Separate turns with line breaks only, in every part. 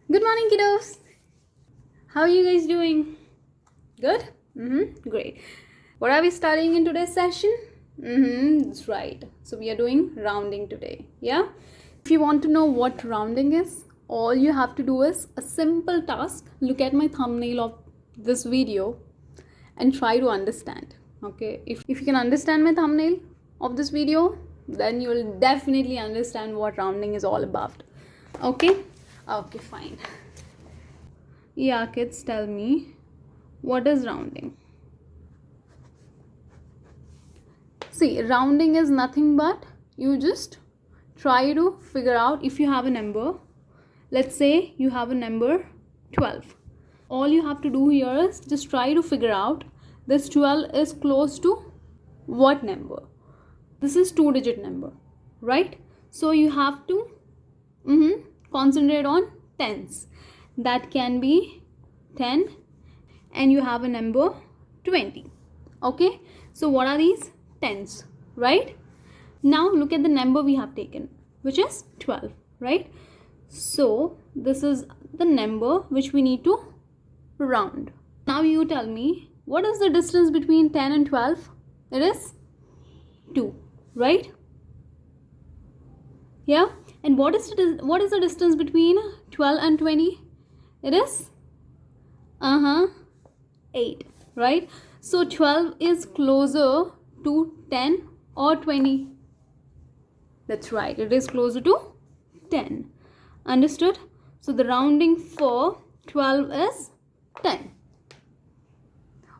Good morning, kiddos. How are you guys doing? Good? Great. What are we studying in today's session? That's right. So we are doing rounding today. Yeah? If you want to know what rounding is, all you have to do is a simple task. Look at my thumbnail of this video and try to understand. Okay? If you can understand my thumbnail of this video, then you will definitely understand what rounding is all about. Okay? Okay, fine. Yeah, kids, tell me, what is rounding? See, rounding is nothing but you just try to figure out if you have a number. Let's say you have a number 12. All you have to do here is just try to figure out this 12 is close to what number. This is 2-digit number, right? So you have to concentrate on tens. That can be 10 and you have a number 20. Okay, so what are these? Tens, right? Now look at the number we have taken, which is 12, right? So this is the number which we need to round. Now you tell me, what is the distance between 10 and 12? It is 2, right? Yeah, and what is the distance between 12 and 20? It is 8, right? So 12 is closer to 10 or 20. That's right, it is closer to 10. Understood? So the rounding for 12 is 10.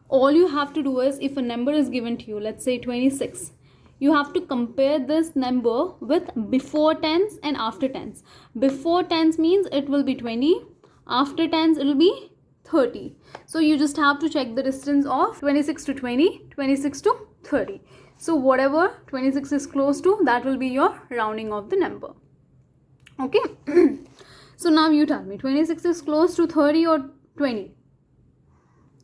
All you have to do is, if a number is given to you, let's say 26, you have to compare this number with before tens and after tens. Before tens means it will be 20. After tens, it will be 30. So you just have to check the distance of 26 to 20, 26 to 30. So whatever 26 is close to, that will be your rounding of the number. Okay. So now you tell me, 26 is close to 30 or 20?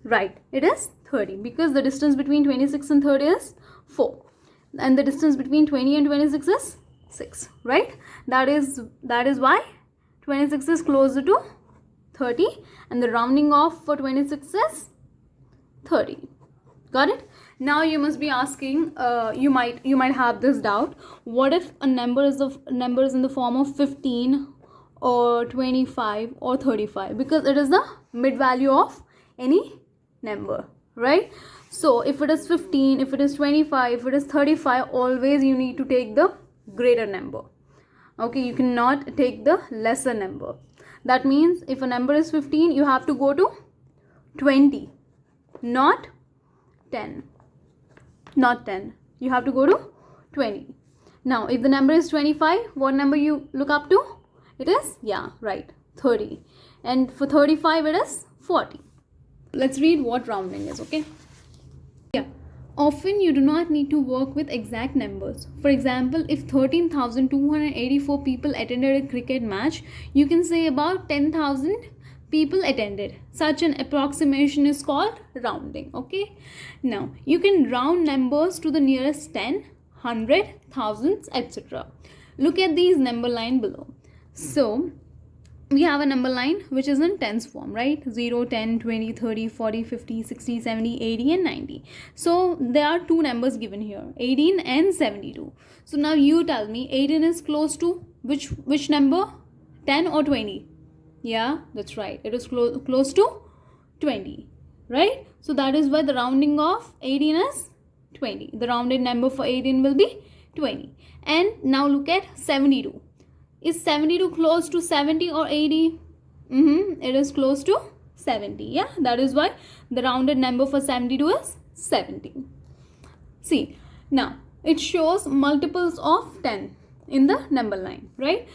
Right, it is 30 because the distance between 26 and 30 is 4. And the distance between 20 and 26 is 6, right? That is why 26 is closer to 30 and the rounding off for 26 is 30. Got it? Now you must be asking, you might have this doubt, what if a number is in the form of 15 or 25 or 35, because it is the mid value of any number, right? So if it is 15, if it is 25, if it is 35, always you need to take the greater number. Okay, you cannot take the lesser number. That means if a number is 15, you have to go to 20, not 10. Not 10. You have to go to 20. Now, if the number is 25, what number you look up to? It is, yeah, right, 30. And for 35, it is 40. Let's read what rounding is, okay? Yeah. Often you do not need to work with exact numbers. For example, if 13,284 people attended a cricket match, you can say about 10,000 people attended. Such an approximation is called rounding. Okay. Now you can round numbers to the nearest 10, 100, thousands, etc. Look at these number line below. So we have a number line which is in tens form, right? 0, 10, 20, 30, 40, 50, 60, 70, 80 and 90. So there are two numbers given here, 18 and 72. So now you tell me, 18 is close to which number? 10 or 20? Yeah, that's right, it is close to 20, right? So that is why the rounding of 18 is 20. The rounded number for 18 will be 20. And now look at 72. Is 72 close to 70 or 80? It is close to 70. Yeah, that is why the rounded number for 72 is 70. See, now it shows multiples of 10 in the number line, right?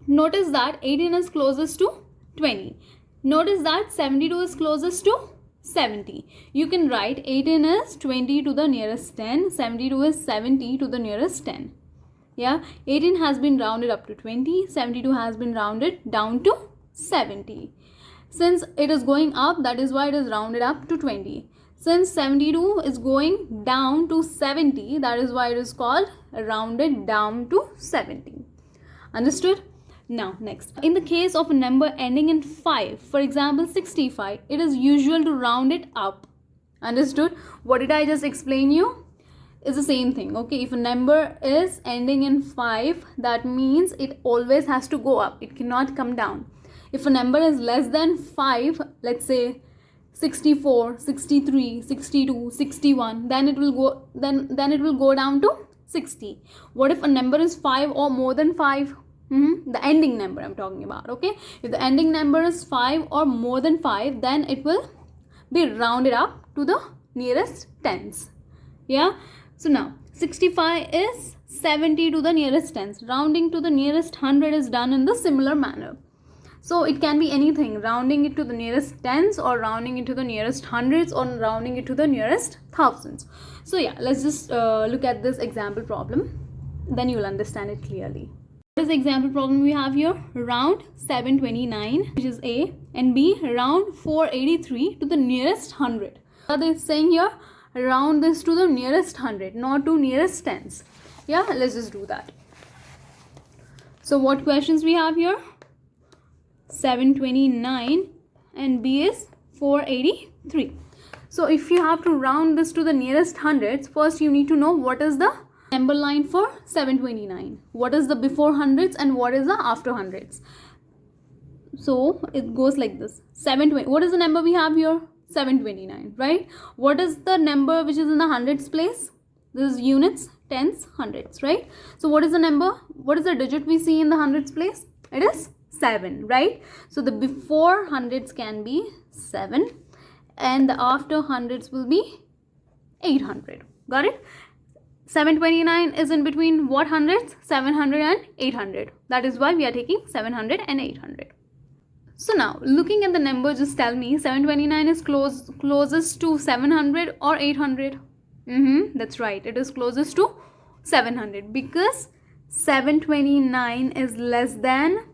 Notice that 18 is closest to 20. Notice that 72 is closest to 70. You can write 18 is 20 to the nearest 10. 72 is 70 to the nearest 10. Yeah, 18 has been rounded up to 20. 72 has been rounded down to 70. Since it is going up, that is why it is rounded up to 20. Since 72 is going down to 70, that is why it is called rounded down to 70. Understood? Now, next, in the case of a number ending in 5, for example 65, it is usual to round it up. Understood? What did I just explain you? It's the same thing. Okay, if a number is ending in 5, that means it always has to go up. It cannot come down. If a number is less than 5, let's say 64, 63, 62, 61, then it will go down to 60. What if a number is 5 or more than 5? The ending number I'm talking about. Okay, if the ending number is 5 or more than 5, then it will be rounded up to the nearest tens. Yeah, so now 65 is 70 to the nearest tens. Rounding to the nearest 100 is done in the similar manner. So it can be anything, rounding it to the nearest tens, or rounding it to the nearest hundreds, or rounding it to the nearest thousands. So yeah, let's just look at this example problem, then you will understand it clearly. What is the example problem we have here? Round 729, which is A, and B, round 483 to the nearest 100. Are they saying here, round this to the nearest 100, not to nearest tens. Yeah, let's just do that. So what questions we have here? 729 and B is 483. So if you have to round this to the nearest hundreds, first you need to know what is the number line for 729, what is the before hundreds and what is the after hundreds. So it goes like this. 720, what is the number we have here? 729, right? What is the number which is in the hundreds place? This is units, tens, hundreds, right? So what is the number, what is the digit we see in the hundreds place? It is 7, right? So the before hundreds can be 7 and the after hundreds will be 800. Got it? 729 is in between what hundreds? 700 and 800. That is why we are taking 700 and 800. So now looking at the number, just tell me 729 is closest to 700 or 800? That's right, it is closest to 700 because 729 is less than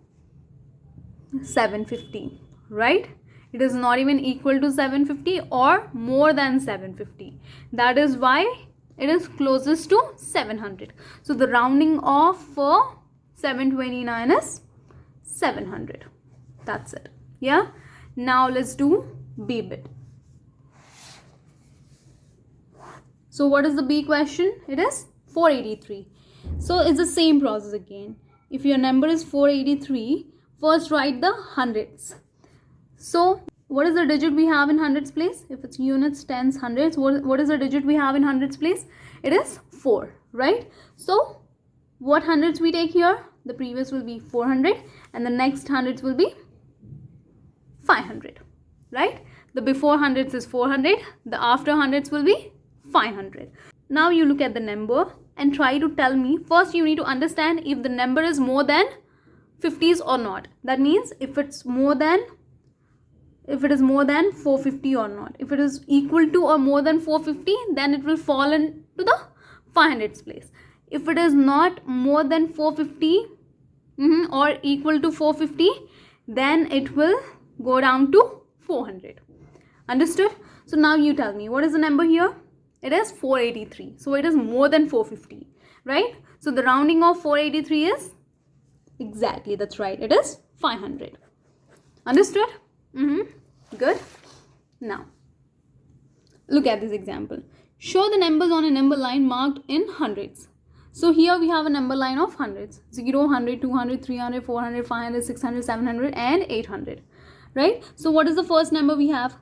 750, right? It is not even equal to 750 or more than 750. That is why it is closest to 700. So the rounding off for 729 is 700. That's it. Yeah. Now let's do B bit. So what is the B question? It is 483. So it's the same process again. If your number is 483, first write the hundreds. So what is the digit we have in hundreds place? If it's units, tens, hundreds, what is the digit we have in hundreds place? It is 4, right? So what hundreds we take here? The previous will be 400 and the next hundreds will be 500, right? The before hundreds is 400, the after hundreds will be 500. Now you look at the number and try to tell me, first you need to understand if the number is more than 50s or not. That means if it is more than 450 or not. If it is equal to or more than 450, then it will fall into the 500s place. If it is not more than 450 or equal to 450, then it will go down to 400. Understood? So now you tell me, what is the number here? It is 483. So it is more than 450, right? So the rounding of 483 is exactly, that's right, it is 500. Understood? Good. Now look at this example. Show the numbers on a number line marked in hundreds. So here we have a number line of hundreds: 0, 100, 200, 300, 400, 500, 600, 700 and 800, right? So what is the first number we have?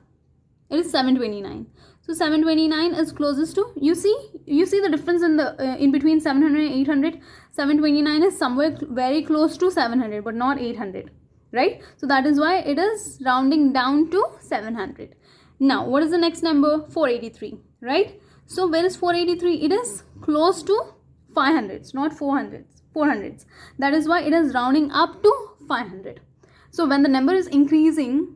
It is 729. So 729 is closest to, you see the difference in the in between 700 and 800. 729 is somewhere very close to 700 but not 800, right? So that is why it is rounding down to 700. Now what is the next number? 483, right? So where is 483? It is close to 500s, not 400s. That is why it is rounding up to 500. So when the number is increasing,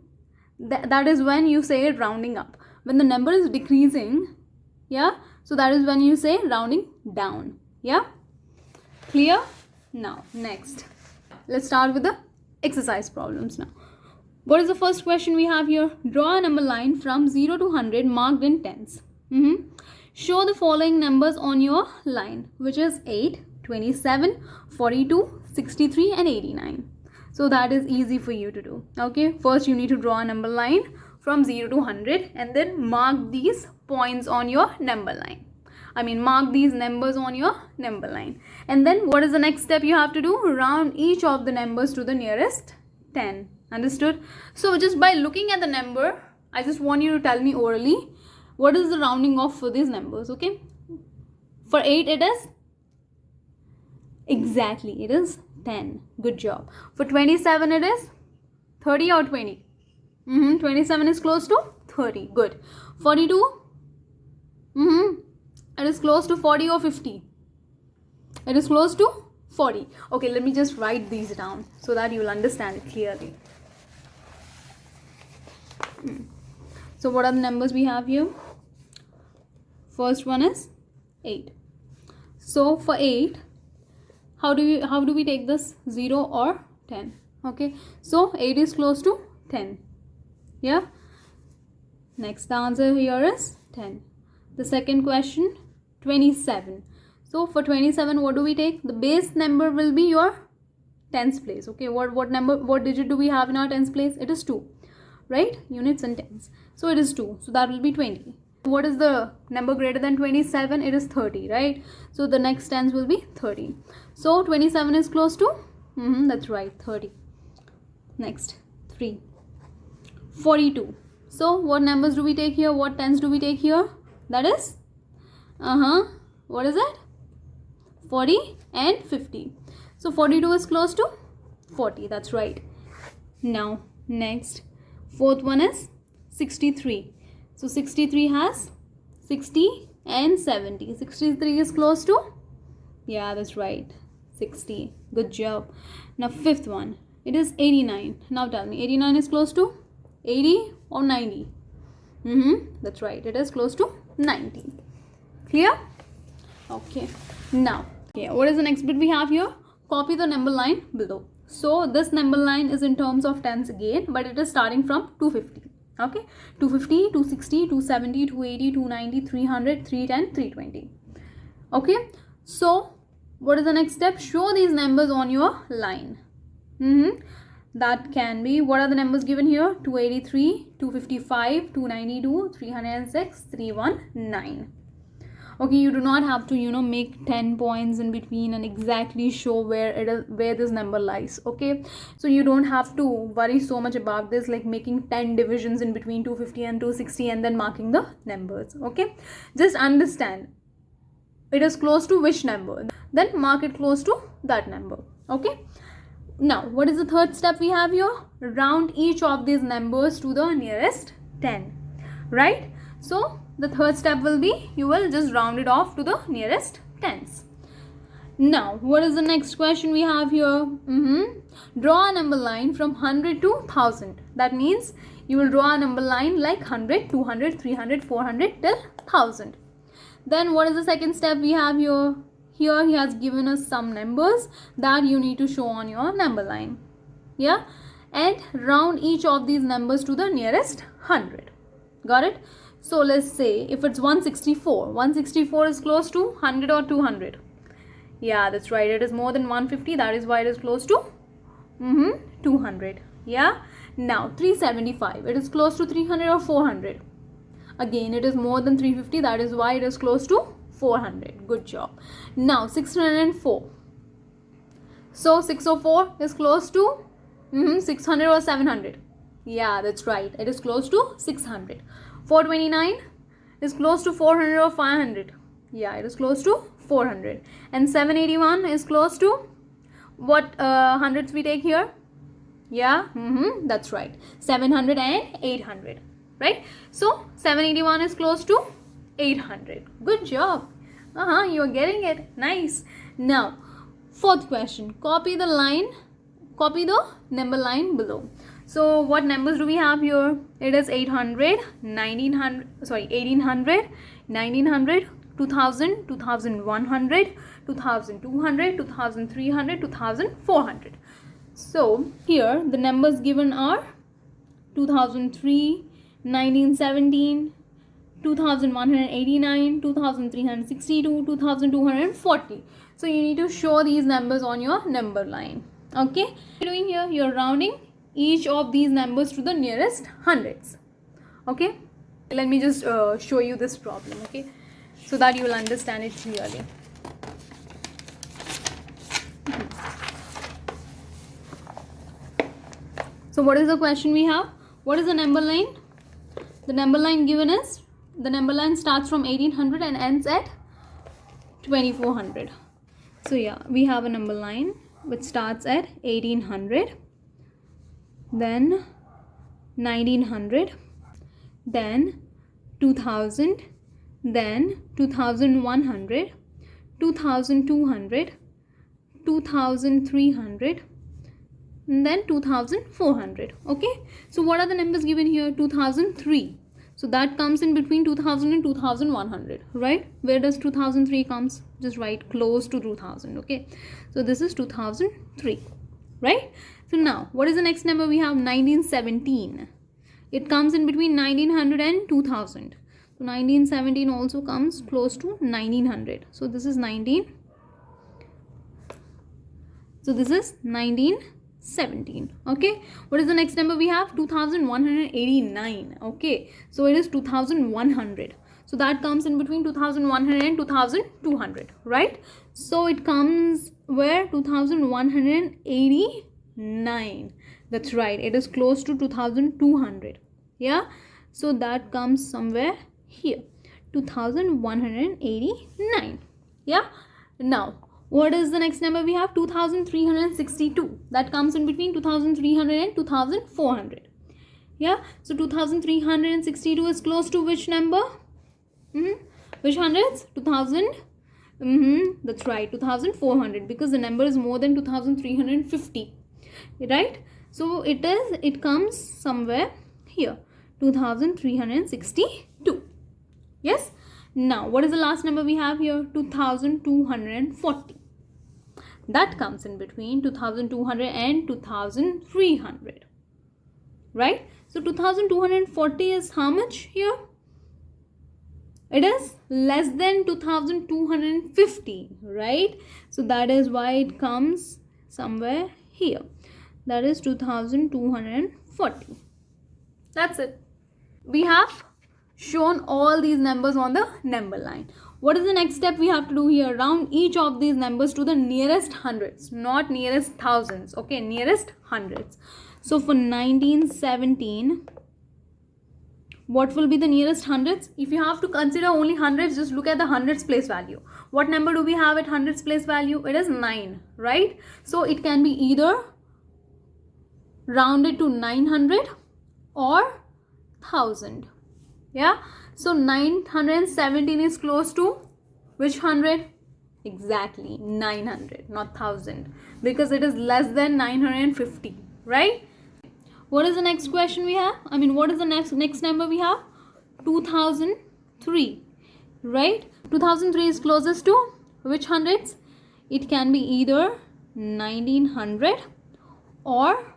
that is when you say it rounding up. When the number is decreasing, yeah, so that is when you say rounding down. Yeah, clear? Now next, let's start with the exercise problems now. What is the first question we have here? Draw a number line from 0 to 100 marked in tens. Show the following numbers on your line, which is 8, 27, 42, 63 and 89. So that is easy for you to do. Okay, first you need to draw a number line from 0 to 100 and then mark these points on your number line. Mark these numbers on your number line. And then what is the next step you have to do? Round each of the numbers to the nearest 10. Understood? So just by looking at the number, I just want you to tell me orally what is the rounding off for these numbers. Okay, for 8 it is exactly, it is 10. Good job. For 27 it is 30 or 20? 27 is close to 30. Good. 42? It is close to 40 or 50? It is close to 40. Okay, let me just write these down so that you will understand it clearly. So what are the numbers we have here? First one is 8. So for 8, how do we take this? 0 or 10? Okay, so 8 is close to 10. Yeah. Next, the answer here is 10. The second question, 27. So for 27, what do we take? The base number will be your tens place. Okay, what digit do we have in our tens place? It is 2, right? Units and tens. So it is 2. So that will be 20. What is the number greater than 27? It is 30, right? So the next tens will be 30. So 27 is close to, that's right, 30. Next, 3. 42. So what numbers do we take here? What tens do we take here? That is, what is it? 40 and 50. So 42 is close to 40. That's right. Now, next, fourth one is 63. So 63 has 60 and 70. 63 is close to, yeah, that's right, 60. Good job. Now fifth one, it is 89. Now tell me, 89 is close to 80 or 90? That's right, it is close to 90. Clear? Okay. Now, what is the next bit we have here? Copy the number line below. So this number line is in terms of tens again, but it is starting from 250. Okay, 250, 260, 270, 280, 290, 300, 310, 320. Okay, so what is the next step? Show these numbers on your line. That can be, what are the numbers given here? 283, 255, 292, 306, 319. Okay, you do not have to make 10 points in between and exactly show where this number lies. Okay, so you don't have to worry so much about this, like making 10 divisions in between 250 and 260 and then marking the numbers. Okay, just understand it is close to which number, then mark it close to that number. Okay, now what is the third step we have here? Round each of these numbers to the nearest 10, right? So the third step will be, you will just round it off to the nearest tens. Now, what is the next question we have here? Draw a number line from 100 to 1000. That means you will draw a number line like 100, 200, 300, 400 till 1000. Then what is the second step we have here? Here he has given us some numbers that you need to show on your number line. Yeah, and round each of these numbers to the nearest 100. Got it? So let's say if it's 164, 164 is close to 100 or 200. Yeah, that's right, it is more than 150. That is why it is close to 200. Yeah. Now 375, it is close to 300 or 400. Again, it is more than 350. That is why it is close to 400. Good job. Now 604. So 604 is close to 600 or 700. Yeah, that's right, it is close to 600. 429 is close to 400 or 500. Yeah, it is close to 400. And 781 is close to what hundreds we take here? Yeah, that's right, 700 and 800, right? So 781 is close to 800. Good job. You're getting it. Nice. Now fourth question, copy the number line below. So what numbers do we have here? It is 800, 1800, 1900, 2000, 2100, 2200, 2300, 2400. So here the numbers given are 2003, 1917, 2189, 2362, 2240. So you need to show these numbers on your number line. Okay, what you're doing here, you're rounding each of these numbers to the nearest hundreds. Okay, let me just show you this problem, okay, so that you will understand it clearly. So what is the question we have? What is the number line? The number line given is, the number line starts from 1800 and ends at 2400. So yeah, we have a number line which starts at 1800, then 1900, then 2000, then 2100, 2200, 2300, and then 2400. Okay, so what are the numbers given here? 2003. So that comes in between 2000 and 2100, right? Where does 2003 comes? Just write close to 2000. Okay, so this is 2003, right? So now what is the next number we have? 1917. It comes in between 1900 and 2000. So 1917 also comes close to 1900. So this is 19. So this is 1917. Okay, what is the next number we have? 2189. Okay, so it is 2100. So that comes in between 2100 and 2200, right? So it comes where? 2189. That's right, it is close to 2200. Yeah, so that comes somewhere here, 2189. Yeah, now what is the next number we have? 2362. That comes in between 2300 and 2400. Yeah, so 2362 is close to which number? Which hundreds? 2000. That's right, 2400, because the number is more than 2350, right? So it comes somewhere here, 2362. Yes. Now what is the last number we have here? 2240. That comes in between 2200 and 2300, right? So 2240 is how much here? It is less than 2250, right? So that is why it comes somewhere here. That is 2240. That's it. We have shown all these numbers on the number line. What is the next step we have to do here? Round each of these numbers to the nearest hundreds, not nearest thousands. Okay, nearest hundreds. So for 1917, what will be the nearest hundreds? If you have to consider only hundreds, just look at the hundreds place value. What number do we have at hundreds place value? It is 9, right? So it can be either rounded to 900 or 1000. Yeah, so 917 is close to which hundred? Exactly, 900, not 1000, because it is less than 950, right? What is the next question we have? What is the next number we have? 2003, right? 2003 is closest to which hundreds? It can be either 1900 or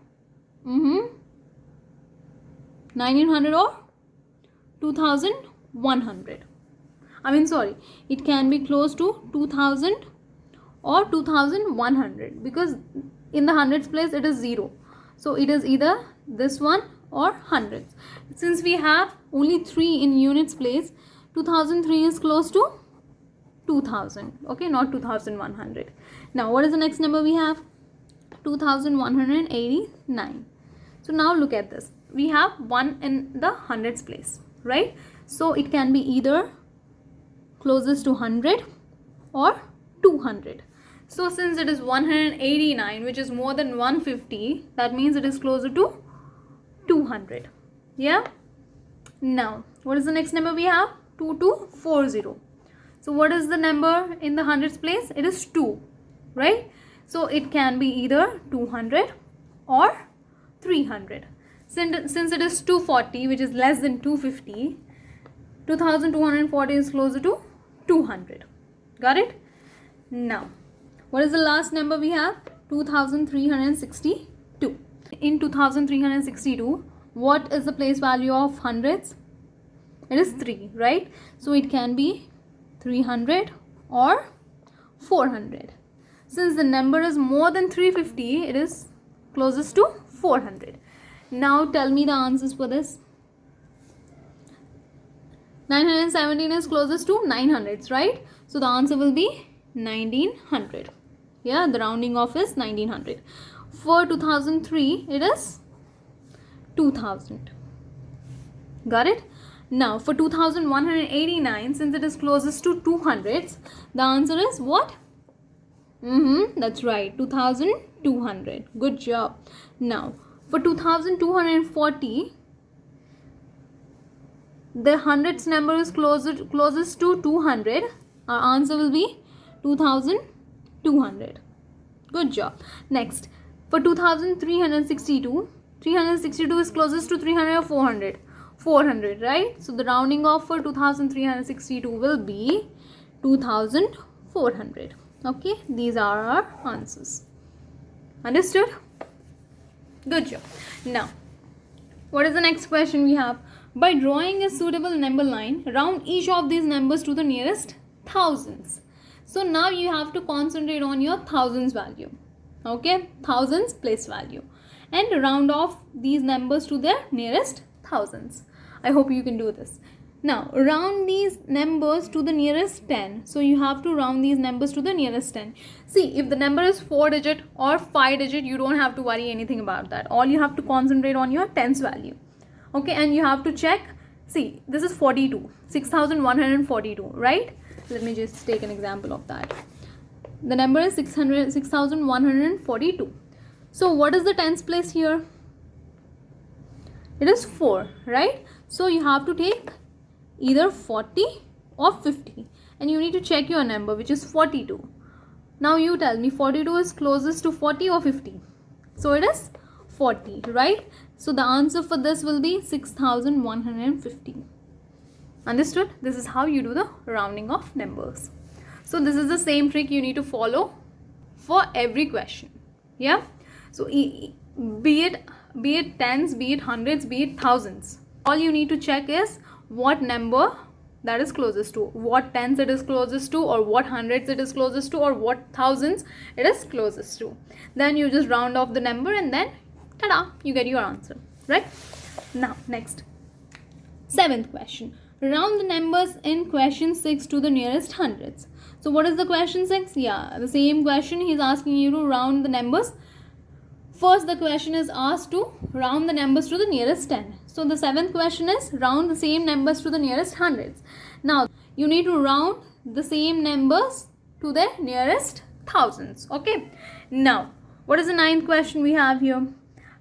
1900 or 2100. It can be close to 2000 or 2100, because in the hundreds place it is 0. So it is either this one or hundreds. Since we have only 3 in units place, 2003 is close to 2000. Okay, not 2100. Now what is the next number we have? 2189. So now look at this. We have 1 in the hundreds place, right? So it can be either closest to 100 or 200. So since it is 189, which is more than 150, that means it is closer to 200. Yeah. Now what is the next number we have? 2240. So what is the number in the hundreds place? It is 2, right? So it can be either 200 or 300. Since it is 240, which is less than 250, 2240 is closer to 200. Got it? Now what is the last number we have? 2362. In 2362, what is the place value of hundreds? It is 3, right? So it can be 300 or 400. Since the number is more than 350, it is closest to 400. Now tell me the answers for this. 917 is closest to 900, right? So the answer will be 1900. Yeah, the rounding off is 1900. For 2003, it is 2000. Got it? Now for 2189, since it is closest to 200s, the answer is what? That's right, 2200. Good job. Now for 2240, the hundreds number is closest to 200. Our answer will be 2200. Good job. Next, for 2362, 362 is closest to 300 or 400? 400, right? So the rounding off for 2362 will be 2400. Okay, these are our answers. Understood? Good job. Now, what is the next question we have? By drawing a suitable number line, round each of these numbers to the nearest thousands. So now you have to concentrate on your thousands value. Okay, thousands place value, and round off these numbers to their nearest thousands. I hope you can do this. Now round these numbers to the nearest 10. So you have to round these numbers to the nearest 10. See, if the number is 4 digit or 5 digit, you don't have to worry anything about that. All you have to concentrate on your tens value. Okay, and you have to check. See, this is 42, 6142, right? Let me just take an example of that. The number is 6142. So what is the tens place here? It is 4, right? So you have to take either 40 or 50, and you need to check your number, which is 42. Now you tell me, 42 is closest to 40 or 50? So it is 40, right? So the answer for this will be 6150. Understood? This is how you do the rounding of numbers. So this is the same trick you need to follow for every question. Yeah. So be it tens, be it hundreds, be it thousands, all you need to check is what number that is closest to, what tens it is closest to, or what hundreds it is closest to, or what thousands it is closest to. Then you just round off the number, and then ta-da, you get your answer, right? Now next, 7th question. Round the numbers in question 6 to the nearest hundreds. So what is the question 6? Yeah, the same question. He's asking you to round the numbers. First, the question is asked to round the numbers to the nearest 10. So the 7th question is round the same numbers to the nearest hundreds. Now you need to round the same numbers to the nearest thousands. Okay. Now what is the 9th question we have here?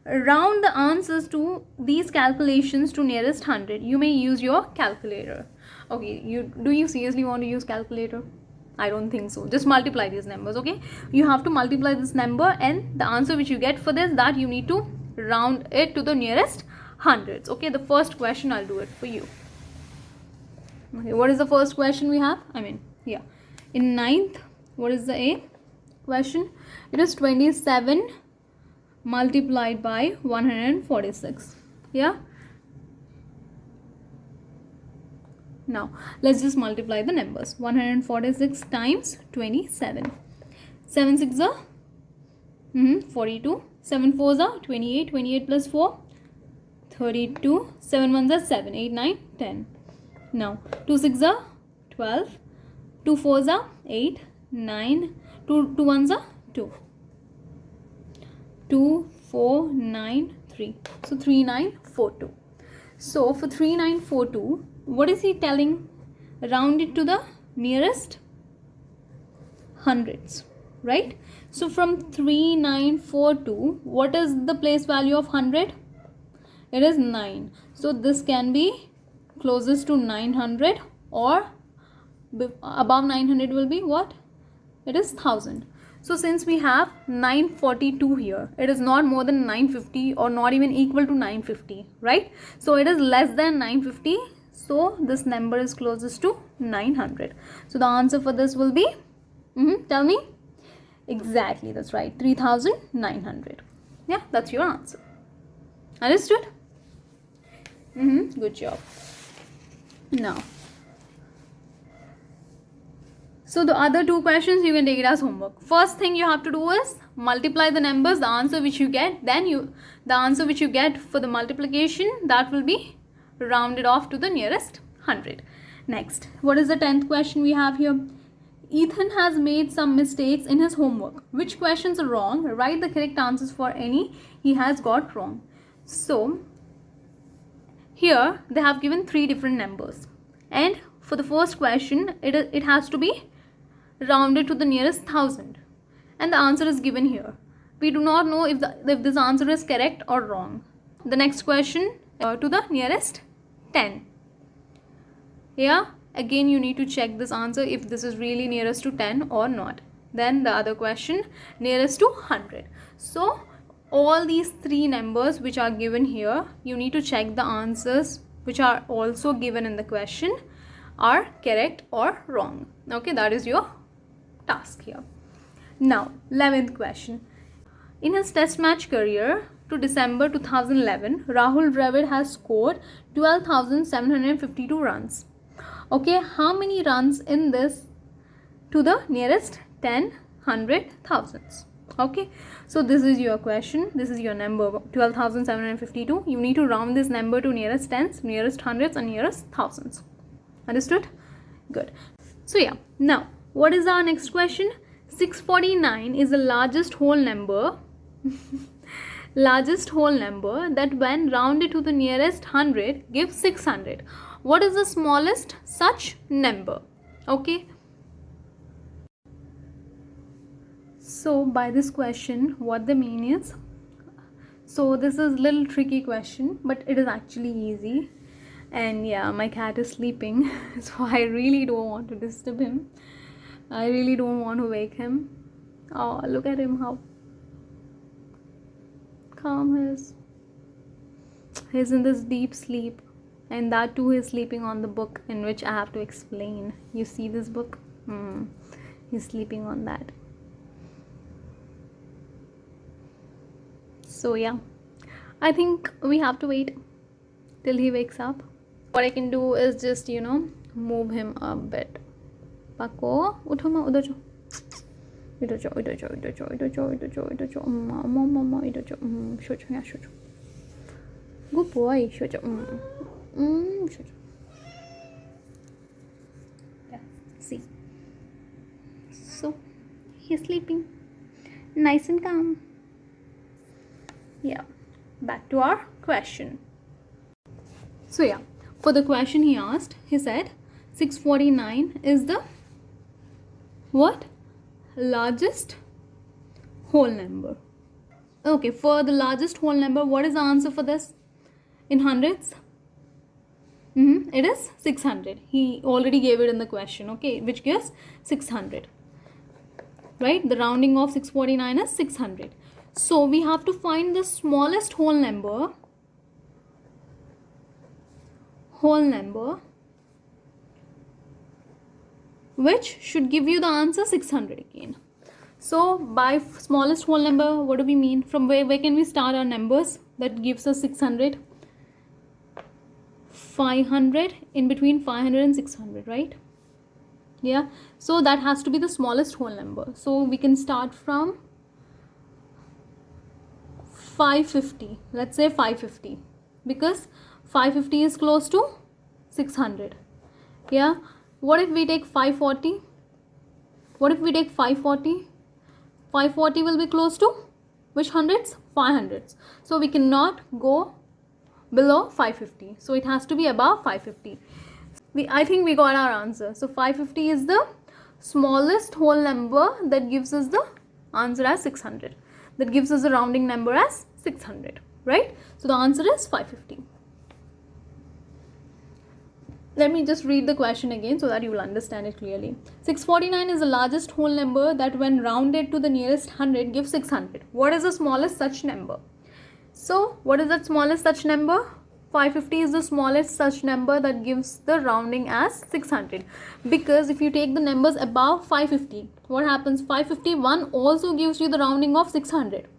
Round the answers to these calculations to nearest 100. You may use your calculator. Okay, do you seriously want to use calculator? I don't think so. Just multiply these numbers. Okay, you have to multiply this number, and the answer which you get for this, that you need to round it to the nearest hundreds. Okay, the first question I'll do it for you. Okay, what is the first question we have? In 9th, what is the A question? It is 27 multiplied by 146. Yeah. Now let's just multiply the numbers. 146 times 27. 7 6 are 42. 7 4 are 28. 28 plus 4, 32. 7 1 are 7. 8 9 10. Now 2 6 are 12. 2 4 are 8 9. 2 1 are 2. 2 4 9 3. So 3942. So for 3942, what is he telling? Round it to the nearest hundreds, right? So from 3942, what is the place value of 100? It is 9. So this can be closest to 900, or above 900 will be what? It is 1000. So since we have 942 here, it is not more than 950 or not even equal to 950, right? So it is less than 950. So this number is closest to 900. So the answer for this will be, tell me. Exactly, that's right, 3900. Yeah, that's your answer. Understood? Good job. Now, So the other two questions you can take it as homework. First thing you have to do is multiply the numbers, the answer which you get, then the answer which you get for the multiplication, that will be rounded off to the nearest 100. Next, what is the 10th question we have here? Ethan has made some mistakes in his homework. Which questions are wrong? Write the correct answers for any he has got wrong. So here they have given 3 different numbers, and for the first question it has to be rounded to the nearest 1000, and the answer is given here. We do not know if this answer is correct or wrong. The next question, to the nearest 10. Yeah, again you need to check this answer if this is really nearest to 10 or not. Then the other question, nearest to 100. So all these 3 numbers which are given here, you need to check the answers which are also given in the question are correct or wrong. Okay, that is your task here. Now 11th question. In his test match career to December 2011, Rahul Dravid has scored 12,752 runs. Okay, how many runs in this to the nearest 10, 100, thousands? Okay, so this is your question. This is your number 12,752. You need to round this number to nearest tens, nearest hundreds, and nearest thousands. Understood? Good. So yeah, now what is our next question? 649 is the largest whole number largest whole number that when rounded to the nearest 100 gives 600. What is the smallest such number? Okay, so by this question what the mean is, so this is a little tricky question, but it is actually easy. And yeah, my cat is sleeping so I really don't want to disturb him. I really don't want to wake him. Oh, look at him, how calm he is. He's in this deep sleep, and that too he's sleeping on the book in which I have to explain. You see this book? He's sleeping on that. So yeah, I think we have to wait till he wakes up. What I can do is just, move him a bit. Paco, utho ma, udhar jo. Idhar jo, idhar jo, idhar jo, idhar jo, idhar jo, idhar jo. Mama, idhar jo. Show jo, yeah, show jo. Good boy, show jo. Show jo. Yeah, see. So, he's sleeping. Nice and calm. Yeah, back to our question. So yeah, for the question he asked, he said 649 is the what? Largest whole number. Okay, for the largest whole number, what is the answer for this? In hundreds? It is 600. He already gave it in the question, okay, which gives 600. Right? The rounding of 649 is 600. So we have to find the smallest whole number which should give you the answer 600 again. So by smallest whole number, what do we mean? From where can we start our numbers that gives us 600? 500, in between 500 and 600, right? Yeah, so that has to be the smallest whole number. So we can start from 550. Let's say 550, because 550 is close to 600. Yeah, what if we take 540? What if we take 540? 540 will be close to which hundreds? 500s. So we cannot go below 550. So it has to be above 550. I think we got our answer. So 550 is the smallest whole number that gives us the answer as 600. That gives us a rounding number as 600, right? So the answer is 550. Let me just read the question again so that you will understand it clearly. 649 is the largest whole number that when rounded to the nearest 100 gives 600. What is the smallest such number? So what is that smallest such number? 550 is the smallest such number that gives the rounding as 600. Because if you take the numbers above 550, what happens? 551 also gives you the rounding of 600.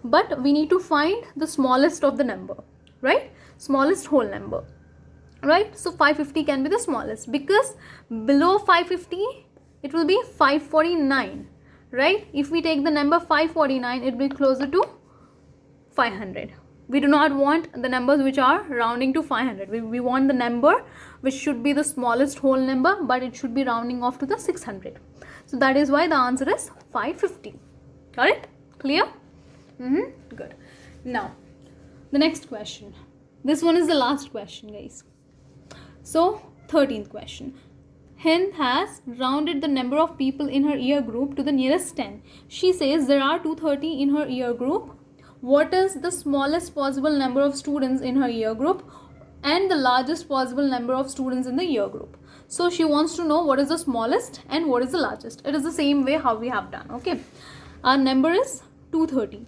But we need to find the smallest of the number, right? Smallest whole number. Right, so 550 can be the smallest, because below 550 It will be 549, right? If we take the number 549, it will be closer to 500. We do not want the numbers which are rounding to 500. We want the number which should be the smallest whole number, but it should be rounding off to the 600. So that is why the answer is 550. Got it? Clear? Good. Now, the next question. This one is the last question, guys. So, 13th question. Hind has rounded the number of people in her year group to the nearest 10. She says there are 230 in her year group. What is the smallest possible number of students in her year group and the largest possible number of students in the year group? So she wants to know what is the smallest and what is the largest. It is the same way how we have done. Okay, our number is 230,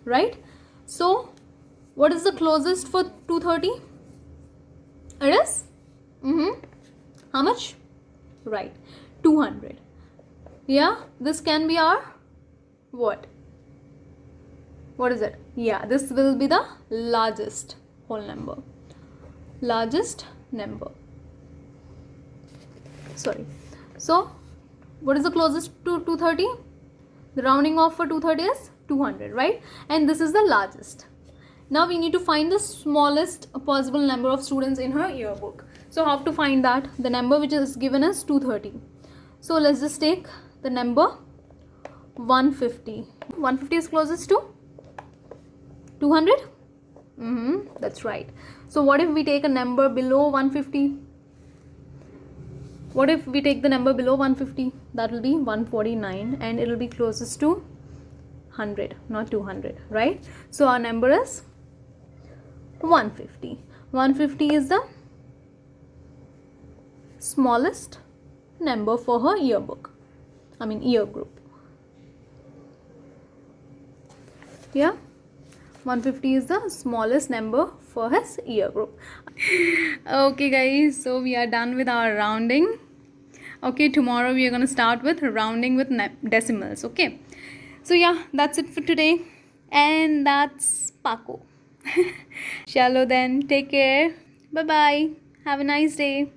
right? So what is the closest for 230? It is how much? Right, 200. Yeah, this can be our what? What is it? Yeah, this will be the largest whole number. Largest number. Sorry. So, what is the closest to 230? The rounding off for 230 is 200, right? And this is the largest. Now we need to find the smallest possible number of students in her yearbook. So, how to find that? The number which is given is 230. So, let's just take the number 150. 150 is closest to 200? That's right. So what if we take a number below 150? What if we take the number below 150? That will be 149 and it will be closest to 100, not 200, right? So our number is 150. 150 is the smallest number for her yearbook. Year group. Yeah? 150 is the smallest number for his year group. Okay guys, so we are done with our rounding. Okay, tomorrow we are going to start with rounding with decimals. Okay, so yeah, that's it for today, and that's Paco. Chalo then, take care, bye bye, have a nice day.